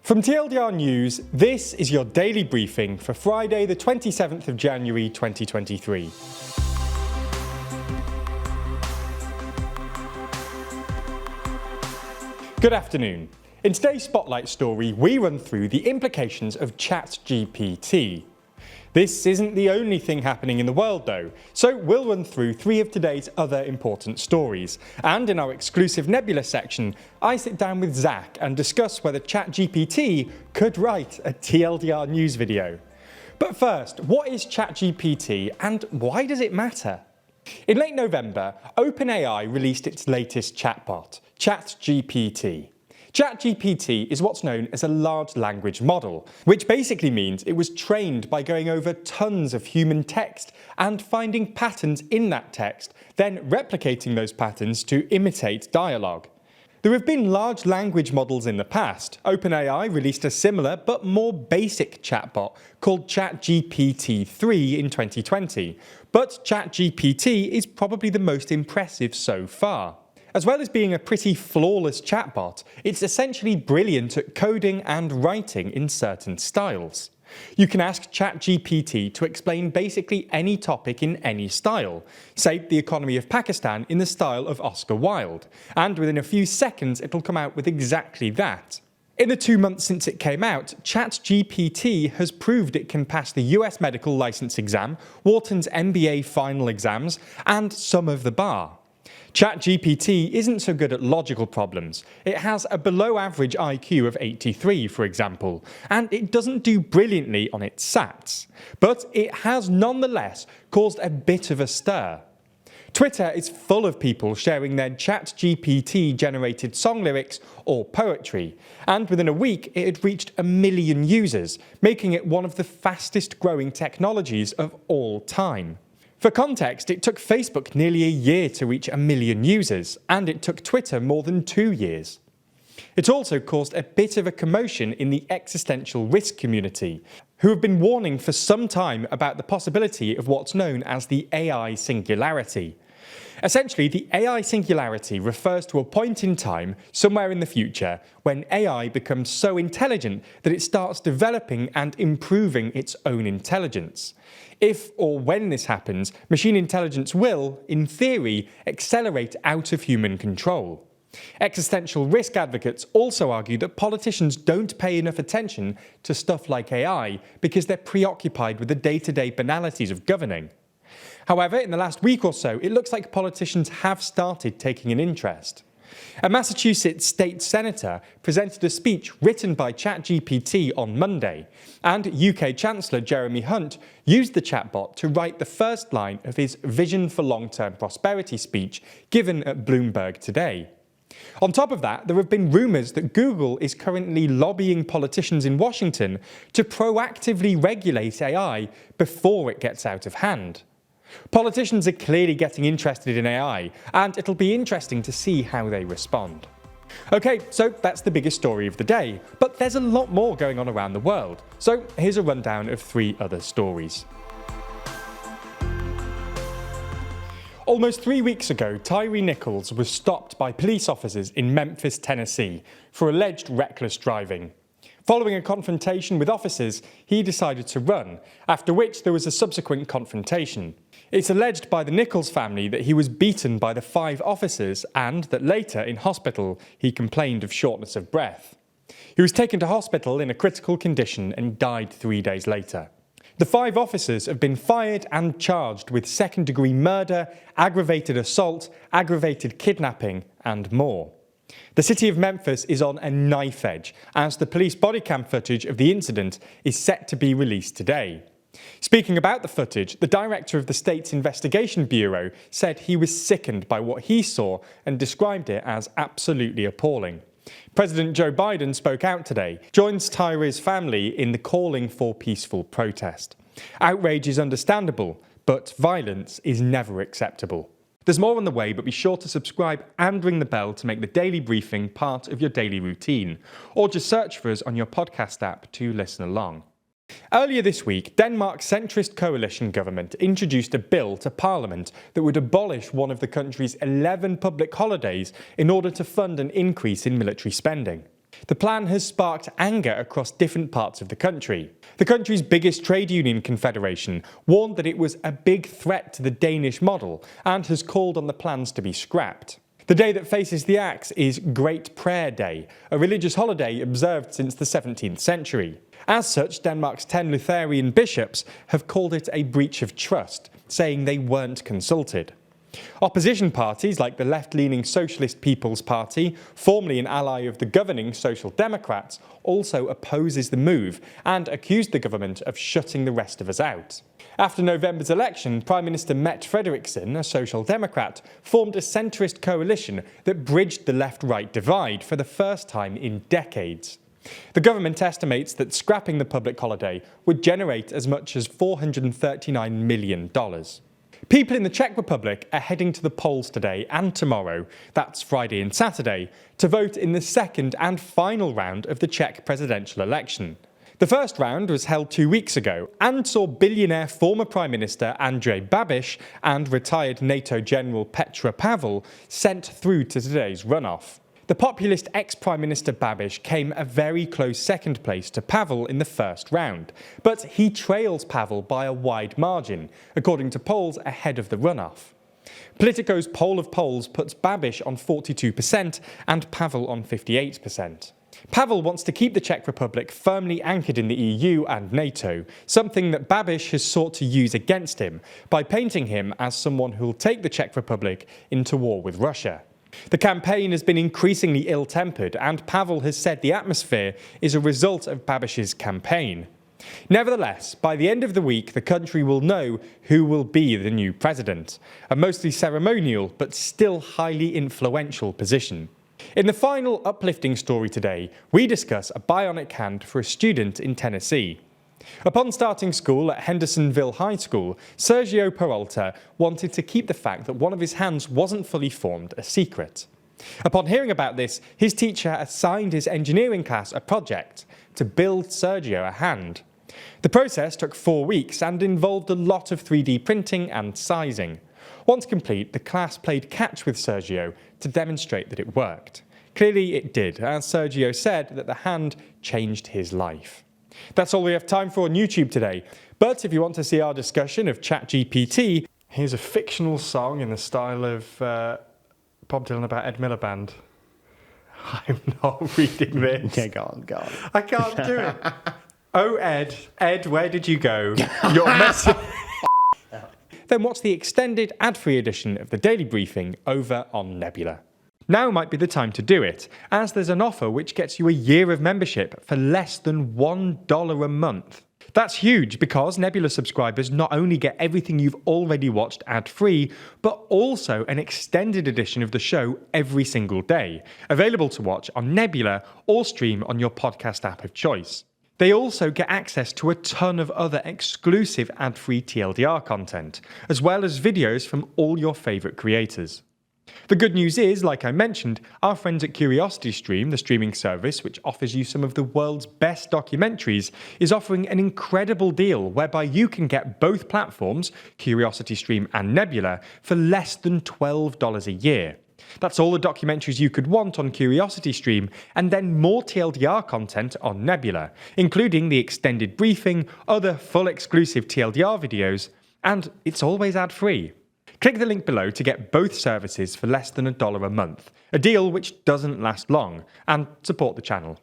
From TLDR News, this is your daily briefing for Friday the 27th of January 2023. Good afternoon. In today's Spotlight story, we run through the implications of ChatGPT. This isn't the only thing happening in the world though, so we'll run through three of today's other important stories. And in our exclusive Nebula section, I sit down with Zach and discuss whether ChatGPT could write a TLDR news video. But first, what is ChatGPT and why does it matter? In late November, OpenAI released its latest chatbot, ChatGPT. ChatGPT is what's known as a large language model, which basically means it was trained by going over tons of human text and finding patterns in that text, then replicating those patterns to imitate dialogue. There have been large language models in the past. OpenAI released a similar but more basic chatbot called ChatGPT-3 in 2020, but ChatGPT is probably the most impressive so far. As well as being a pretty flawless chatbot, it's essentially brilliant at coding and writing in certain styles. You can ask ChatGPT to explain basically any topic in any style, say the economy of Pakistan in the style of Oscar Wilde, and within a few seconds it'll come out with exactly that. In the 2 months since it came out, ChatGPT has proved it can pass the US medical license exam, Wharton's MBA final exams, and some of the bar. ChatGPT isn't so good at logical problems. It has a below-average IQ of 83, for example, and it doesn't do brilliantly on its SATs. But it has nonetheless caused a bit of a stir. Twitter is full of people sharing their ChatGPT-generated song lyrics or poetry, and within a week it had reached 1 million users, making it one of the fastest-growing technologies of all time. For context, it took Facebook nearly a year to reach 1 million users, and it took Twitter more than 2 years. It also caused a bit of a commotion in the existential risk community, who have been warning for some time about the possibility of what's known as the AI singularity. Essentially, the AI singularity refers to a point in time, somewhere in the future, when AI becomes so intelligent that it starts developing and improving its own intelligence. If or when this happens, machine intelligence will, in theory, accelerate out of human control. Existential risk advocates also argue that politicians don't pay enough attention to stuff like AI because they're preoccupied with the day-to-day banalities of governing. However, in the last week or so, it looks like politicians have started taking an interest. A Massachusetts state senator presented a speech written by ChatGPT on Monday, and UK Chancellor Jeremy Hunt used the chatbot to write the first line of his Vision for Long-Term Prosperity speech given at Bloomberg today. On top of that, there have been rumours that Google is currently lobbying politicians in Washington to proactively regulate AI before it gets out of hand. Politicians are clearly getting interested in AI, and it'll be interesting to see how they respond. Okay, so that's the biggest story of the day, but there's a lot more going on around the world. So here's a rundown of 3 other stories. Almost 3 weeks ago, Tyre Nichols was stopped by police officers in Memphis, Tennessee, for alleged reckless driving. Following a confrontation with officers, he decided to run, after which there was a subsequent confrontation. It's alleged by the Nichols family that he was beaten by the 5 officers and that later, in hospital, he complained of shortness of breath. He was taken to hospital in a critical condition and died 3 days later. The 5 officers have been fired and charged with second-degree murder, aggravated assault, aggravated kidnapping, and more. The city of Memphis is on a knife edge, as the police body cam footage of the incident is set to be released today. Speaking about the footage, the director of the state's investigation bureau said he was sickened by what he saw and described it as absolutely appalling. President Joe Biden spoke out today, joins Tyre's family in the calling for peaceful protest. Outrage is understandable, but violence is never acceptable. There's more on the way, but be sure to subscribe and ring the bell to make the daily briefing part of your daily routine, or just search for us on your podcast app to listen along. Earlier this week, Denmark's centrist coalition government introduced a bill to Parliament that would abolish one of the country's 11 public holidays in order to fund an increase in military spending. The plan has sparked anger across different parts of the country. The country's biggest trade union confederation warned that it was a big threat to the Danish model and has called on the plans to be scrapped. The day that faces the axe is Great Prayer Day, a religious holiday observed since the 17th century. As such, Denmark's 10 Lutheran bishops have called it a breach of trust, saying they weren't consulted. Opposition parties like the left-leaning Socialist People's Party, formerly an ally of the governing Social Democrats, also opposes the move and accused the government of shutting the rest of us out. After November's election, Prime Minister Mette Frederiksen, a Social Democrat, formed a centrist coalition that bridged the left-right divide for the first time in decades. The government estimates that scrapping the public holiday would generate as much as $439 million. People in the Czech Republic are heading to the polls today and tomorrow, that's Friday and Saturday, to vote in the second and final round of the Czech presidential election. The first round was held 2 weeks ago and saw billionaire former Prime Minister Andrej Babiš and retired NATO General Petr Pavel sent through to today's runoff. The populist ex-Prime Minister Babiš came a very close second place to Pavel in the first round, but he trails Pavel by a wide margin, according to polls ahead of the runoff. Politico's poll of polls puts Babiš on 42% and Pavel on 58%. Pavel wants to keep the Czech Republic firmly anchored in the EU and NATO, something that Babiš has sought to use against him by painting him as someone who'll take the Czech Republic into war with Russia. The campaign has been increasingly ill-tempered, and Pavel has said the atmosphere is a result of Babiš's campaign. Nevertheless, by the end of the week, the country will know who will be the new president, a mostly ceremonial but still highly influential position. In the final uplifting story today, we discuss a bionic hand for a student in Tennessee. Upon starting school at Hendersonville High School, Sergio Peralta wanted to keep the fact that one of his hands wasn't fully formed a secret. Upon hearing about this, his teacher assigned his engineering class a project to build Sergio a hand. The process took 4 weeks and involved a lot of 3D printing and sizing. Once complete, the class played catch with Sergio to demonstrate that it worked. Clearly it did, as Sergio said that the hand changed his life. That's all we have time for on YouTube today, but if you want to see our discussion of ChatGPT, here's a fictional song in the style of Bob Dylan about Ed Miliband. I'm not reading this. Yeah, go on. I can't do it. Oh, Ed, where did you go? Your message. Then watch the extended ad-free edition of the Daily Briefing over on Nebula. Now might be the time to do it, as there's an offer which gets you a year of membership for less than $1 a month. That's huge because Nebula subscribers not only get everything you've already watched ad-free, but also an extended edition of the show every single day, available to watch on Nebula or stream on your podcast app of choice. They also get access to a ton of other exclusive ad-free TLDR content, as well as videos from all your favourite creators. The good news is, like I mentioned, our friends at CuriosityStream, the streaming service which offers you some of the world's best documentaries, is offering an incredible deal whereby you can get both platforms, CuriosityStream and Nebula, for less than $12 a year. That's all the documentaries you could want on CuriosityStream, and then more TLDR content on Nebula, including the extended briefing, other full exclusive TLDR videos, and it's always ad-free. Click the link below to get both services for less than $1 a month, a deal which doesn't last long, and support the channel.